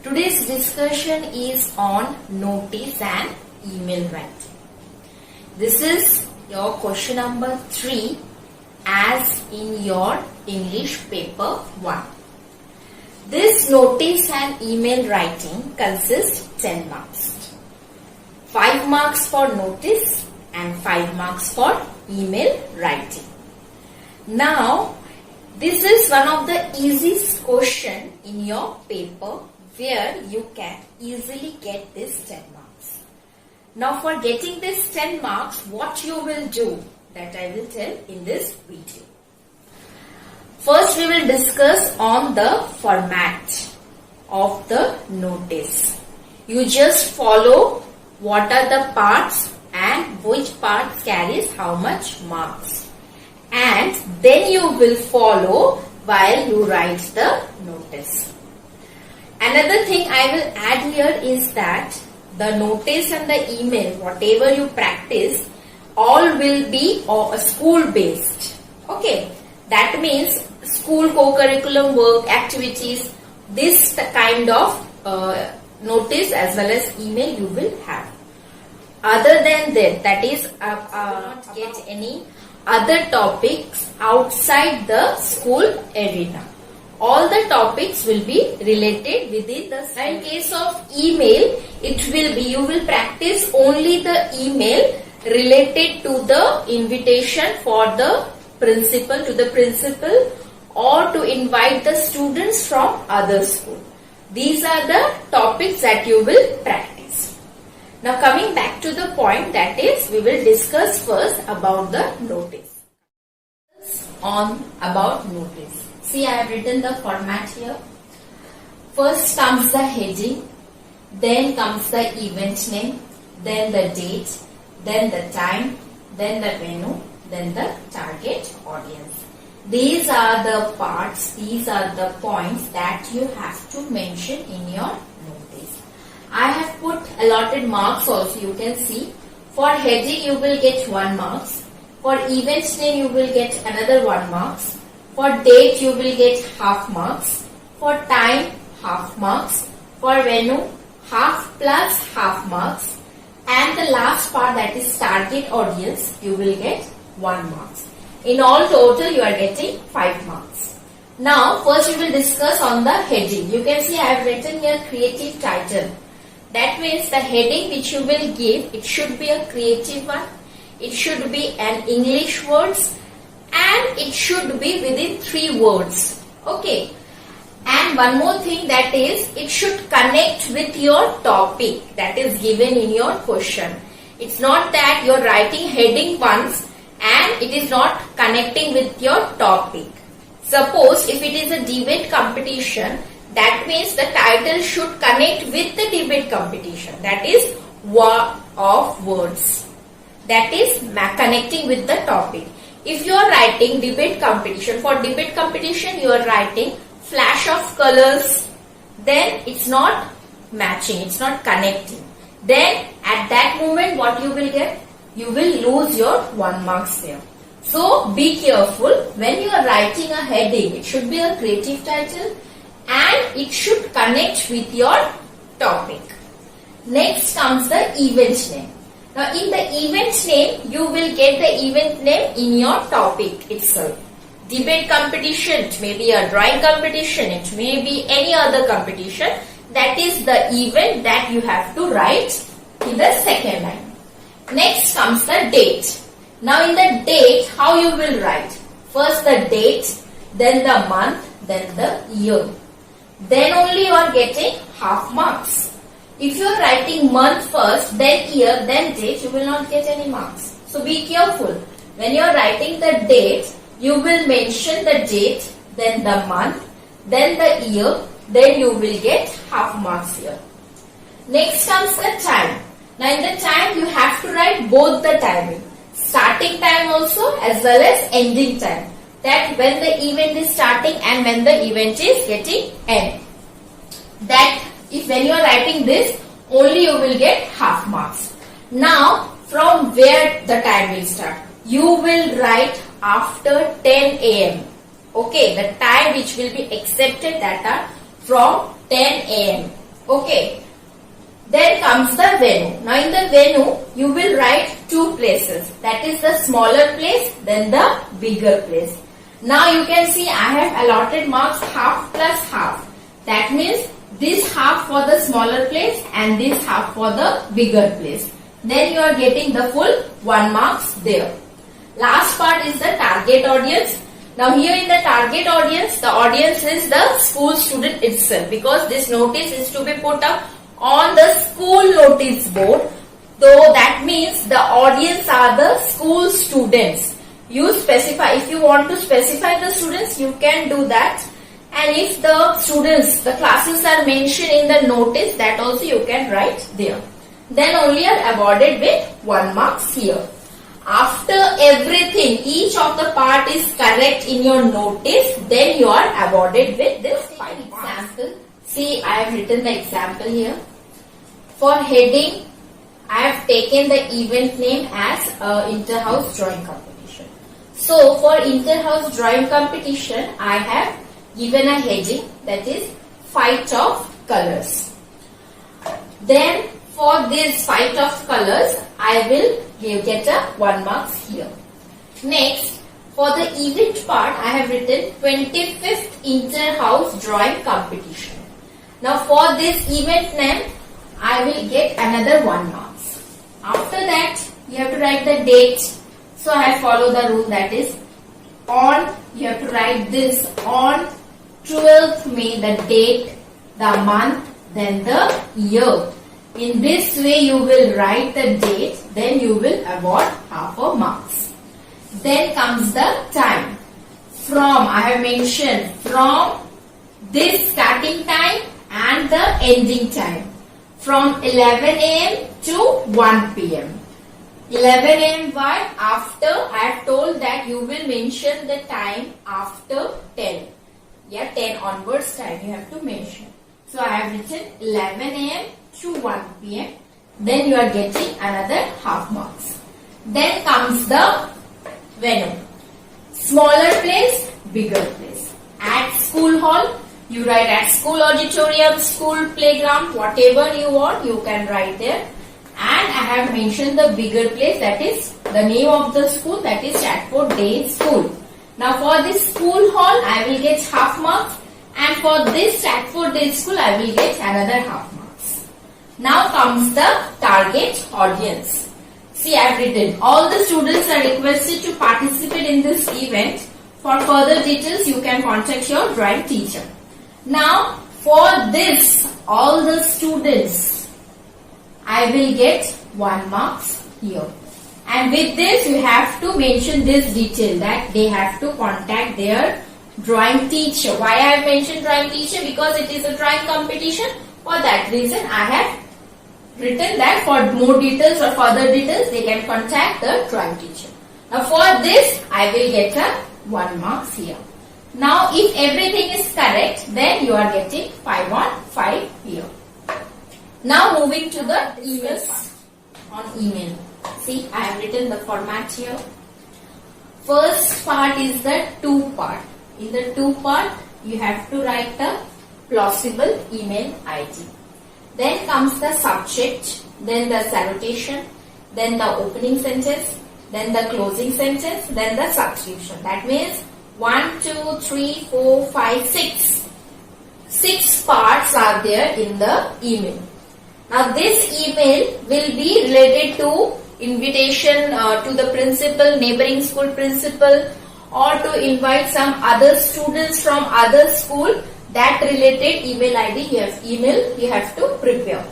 Today's discussion is on notice and email writing. This is your question number 3 as in your English paper 1. This notice and email writing consists 10 marks. 5 marks for notice and 5 marks for email writing. Now, this is one of the easiest question in your paper where you can easily get this 10 marks. Now for getting this 10 marks, what you will do, that I will tell in this video. First we will discuss on the format of the notice. You just follow what are the parts and which parts carries how much marks. And then you will follow while you write the notice. Another thing I will add here is that the notice and the email, whatever you practice, all will be school based. Okay, that means school co-curriculum work, activities, this kind of notice as well as email you will have. Other than that is not get any other topics outside the school arena. All the topics will be related within the school. In case of email, it will be, you will practice only the email related to the invitation for the principal, to the principal, or to invite the students from other school. These are the topics that you will practice. Now coming back to the point, that is, we will discuss first about the notice. About notice. See, I have written the format here. First comes the heading, then comes the event name, then the date, then the time, then the venue, then the target audience. These are the parts, these are the points that you have to mention in your notice. I have put allotted marks also, you can see. For heading you will get 1 marks. For event name you will get another 1 marks. For date you will get half marks. For time, half marks. For venue, half plus half marks. And the last part, that is target audience, you will get 1 marks. In all total you are getting 5 marks. Now first we will discuss on the heading. You can see I have written here creative title. That means the heading which you will give, it should be a creative one. It should be an English words. And it should be within 3 words. Okay. And one more thing, that is, it should connect with your topic that is given in your question. It's not that you're writing heading once and it is not connecting with your topic. Suppose if it is a debate competition, that means the title should connect with the debate competition. That is war of words. That is connecting with the topic. If you are writing debate competition, for debate competition you are writing flash of colors, then it's not matching, it's not connecting. Then at that moment what you will get? You will lose your 1 marks there. So be careful when you are writing a heading. It should be a creative title and it should connect with your topic. Next comes the event name. Now in the event name, you will get the event name in your topic itself. Debate competition, it may be a drawing competition, it may be any other competition. That is the event that you have to write in the second line. Next comes the date. Now in the date, how you will write? First the date, then the month, then the year. Then only you are getting half marks. If you are writing month first, then year, then date, you will not get any marks. So be careful. When you are writing the date, you will mention the date, then the month, then the year, then you will get half marks here. Next comes the time. Now in the time, you have to write both the timing. Starting time also as well as ending time. That when the event is starting and when the event is getting end. That if when you are writing this, only you will get half marks. Now, from where the time will start? You will write after 10 a.m. Okay, the time which will be accepted that are from 10 a.m. Okay. Then comes the venue. Now in the venue, you will write two places. That is the smaller place, then the bigger place. Now you can see I have allotted marks half plus half. That means this half for the smaller place and this half for the bigger place. Then you are getting the full 1 marks there. Last part is the target audience. Now here in the target audience, the audience is the school student itself, because this notice is to be put up on the school notice board. So that means the audience are the school students. You specify, if you want to specify the students, you can do that. And if the students, the classes are mentioned in the notice, that also you can write there. Then only are awarded with 1 marks here. After everything, each of the part is correct in your notice, then you are awarded with this 5 example. See, I have written the example here. For heading, I have taken the event name as Inter-House Drawing Competition. So, for Inter-House Drawing Competition, I have given a heading, that is Fight of Colors. Then, for this Fight of Colors, I will get a 1 marks here. Next, for the event part, I have written 25th Inter-House Drawing Competition. Now, for this event name, I will get another 1 marks. After that, you have to write the date. So, I have followed the rule, that is on, you have to write this on 12th May, the date, the month, then the year. In this way, you will write the date, then you will award half a marks. Then comes the time. From, I have mentioned, from this starting time and the ending time. From 11 a.m. to 1 p.m. 11 a.m. why? After, I have told that you will mention the time after 10. Yeah, 10 onwards time you have to mention. So, I have written 11 a.m. to 1 p.m. Then you are getting another half marks. Then comes the venue. Smaller place, bigger place. At school hall, you write at school auditorium, school playground, whatever you want, you can write there. And I have mentioned the bigger place, that is the name of the school, that is Chatford Day School. Now for this school hall, I will get half marks. And for this Chatford Day School, I will get another half marks. Now comes the target audience. See, I have written, all the students are requested to participate in this event. For further details, you can contact your drawing teacher. Now, for this, all the students, I will get 1 marks here. And with this, you have to mention this detail, that they have to contact their drawing teacher. Why I have mentioned drawing teacher? Because it is a drawing competition. For that reason, I have written that for more details or further details, they can contact the drawing teacher. Now, for this, I will get a 1 marks here. Now, if everything is correct, then you are getting 5 on 5 here. Now, moving to the email part. On email. See, I have written the format here. First part is the to part. In the to part, you have to write the plausible email ID. Then comes the subject, then the salutation, then the opening sentence, then the closing sentence, then the subscription. That means 1, 2, 3, 4, 5, 6. 6 parts are there in the email. Now this email will be related to invitation to the principal, neighboring school principal, or to invite some other students from other school. That related email ID you have to prepare.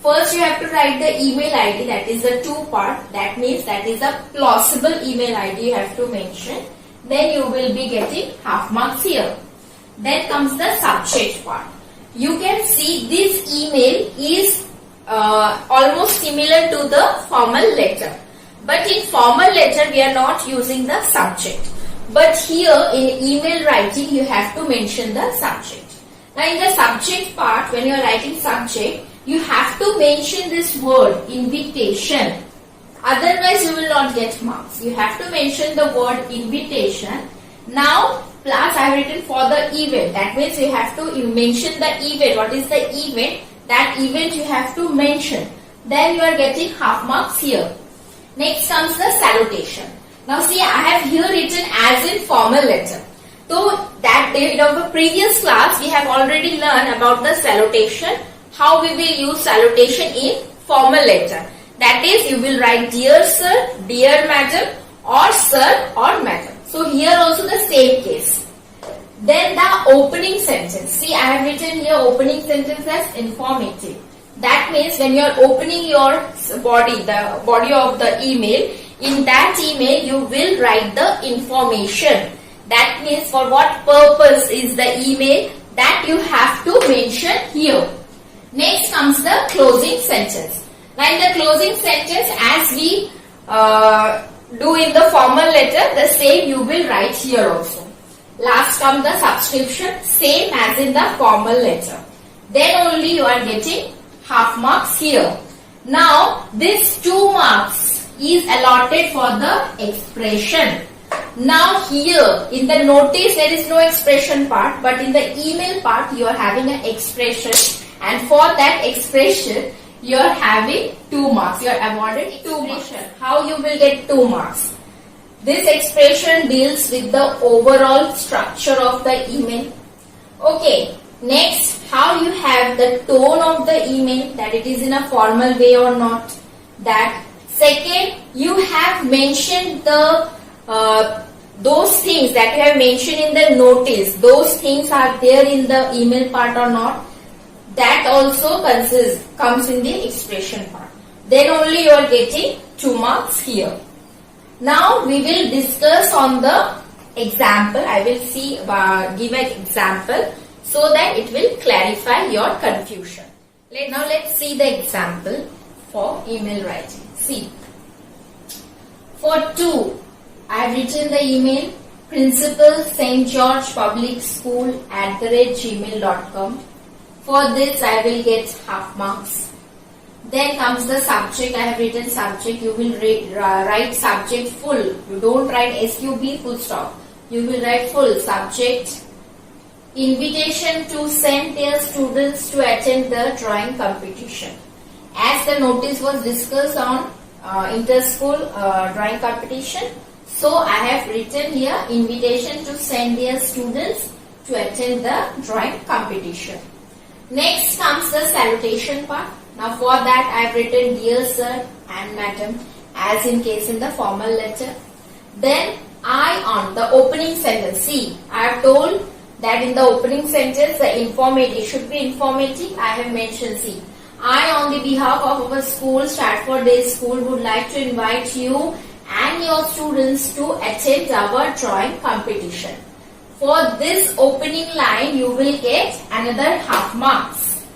First you have to write the email ID, that is the to part. That means that is a plausible email ID you have to mention. Then you will be getting half marks here. Then comes the subject part. You can see this email is almost similar to the formal letter. But in formal letter we are not using the subject. But here in email writing you have to mention the subject. Now in the subject part, when you are writing subject, you have to mention this word invitation. Otherwise you will not get marks. You have to mention the word invitation. Now plus I have written for the event. That means you have to mention the event. What is the event? that event you have to mention. Then you are getting half marks here. Next comes the salutation. Now see, I have here written as in formal letter. So that day of the previous class we have already learned about the salutation, how we will use salutation in formal letter. That is, you will write dear sir, dear madam, or sir or madam. So here also the same case. Then the opening sentence. See, I have written here opening sentence as informative. That means when you are opening your body, the body of the email, in that email you will write the information. That means for what purpose is the email, that you have to mention here. Next comes the closing sentence. Now in the closing sentence, as we do in the formal letter, the same you will write here also. Last comes the subscription, same as in the formal letter. Then only you are getting half marks here. Now this 2 marks is allotted for the expression. Now here in the notice there is no expression part, but in the email part you are having an expression, and for that expression you are having 2 marks. You are awarded 2 marks. How you will get 2 marks? This expression deals with the overall structure of the email. Okay. Next, how you have the tone of the email, that it is in a formal way or not. That. Second, you have mentioned the those things that you have mentioned in the notice. Those things are there in the email part or not. That also comes in the expression part. Then only you are getting 2 marks here. Now we will discuss on the example. I will give an example, so that it will clarify your confusion. Now let's see the example for email writing. See, for 2, I have written the email principal St. George Public School @gmail.com. For this I will get half marks. Then comes the subject. I have written subject. You will write subject full. You don't write SUB full stop. You will write full subject. Invitation to send their students to attend the drawing competition. As the notice was discussed on inter-school drawing competition, so I have written here invitation to send their students to attend the drawing competition. Next comes the salutation part. Now for that I have written dear sir and madam, as in case in the formal letter. Then I on the opening sentence. See, I have told that in the opening sentence it should be informative. I have mentioned, see, I on the behalf of our school, Stratford Day School, would like to invite you and your students to attend our drawing competition. For this opening line you will get another half marks.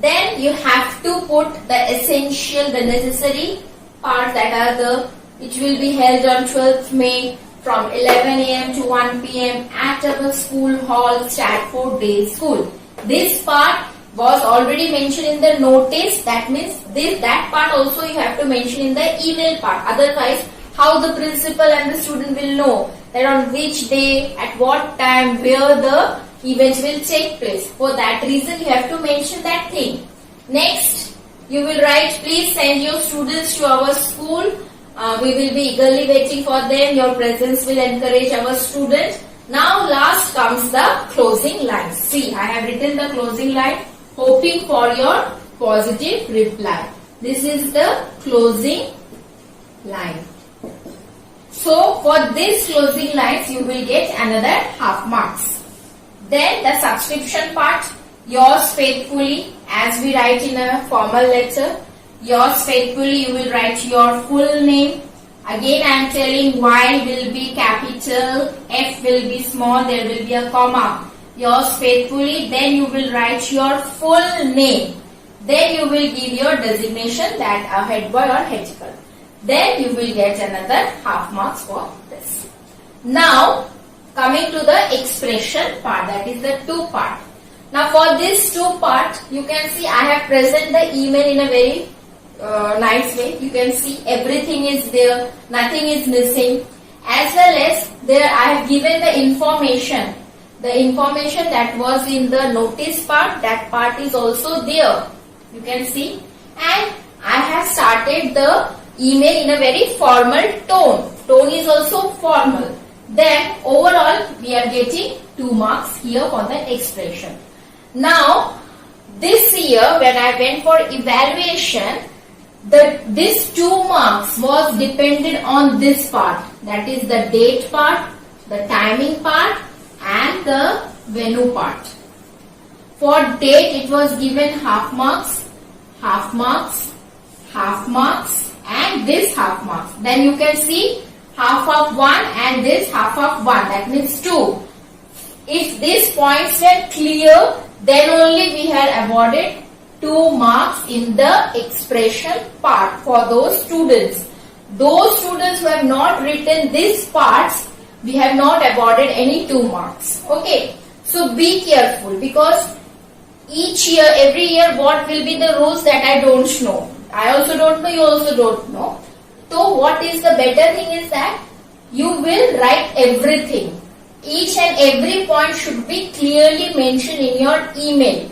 Then you have to put the essential, the necessary parts, that are it will be held on 12th May from 11 a.m. to 1 p.m. at our school hall, Stratford Day School. This part was already mentioned in the notice. That means that part also you have to mention in the email part. Otherwise, how the principal and the student will know that on which day, at what time, where the event will take place. For that reason, you have to mention that thing. Next, you will write, please send your students to our school. We will be eagerly waiting for them. Your presence will encourage our students. Now last comes the closing line. See, I have written the closing line, hoping for your positive reply. This is the closing line. So for this closing lines, you will get another half marks. Then the subscription part, yours faithfully, as we write in a formal letter. Yours faithfully, you will write your full name. Again I am telling, Y will be capital, F will be small, there will be a comma. Yours faithfully, then you will write your full name. Then you will give your designation, that a head boy or head girl. Then you will get another half marks for this. Now coming to the expression part, that is the 2 part. Now for this 2 part, you can see I have presented the email in a very nice way. You can see everything is there, nothing is missing. As well as there I have given the information. The information that was in the notice part, that part is also there. You can see. And I have started the email in a very formal tone. Tone is also formal. Then overall we are getting 2 marks here for the expression. Now this year when I went for evaluation, this 2 marks was dependent on this part. That is the date part, the timing part and the venue part. For date it was given half marks, half marks, half marks and this half marks. Then you can see half of 1 and this half of 1, that means 2. If these points were clear, then only we had awarded 2 marks in the expression part for those students. Those students who have not written these parts, we have not awarded any 2 marks. Okay, so be careful because each year, every year what will be the rules that I don't know. I also don't know, you also don't know. So what is the better thing is that you will write everything. Each and every point should be clearly mentioned in your email.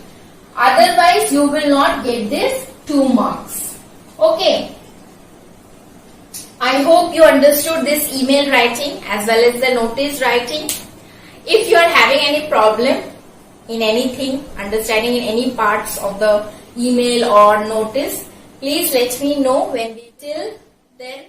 Otherwise you will not get this 2 marks. Okay. I hope you understood this email writing as well as the notice writing. If you are having any problem in anything, understanding in any parts of the email or notice, please let me know. When we till then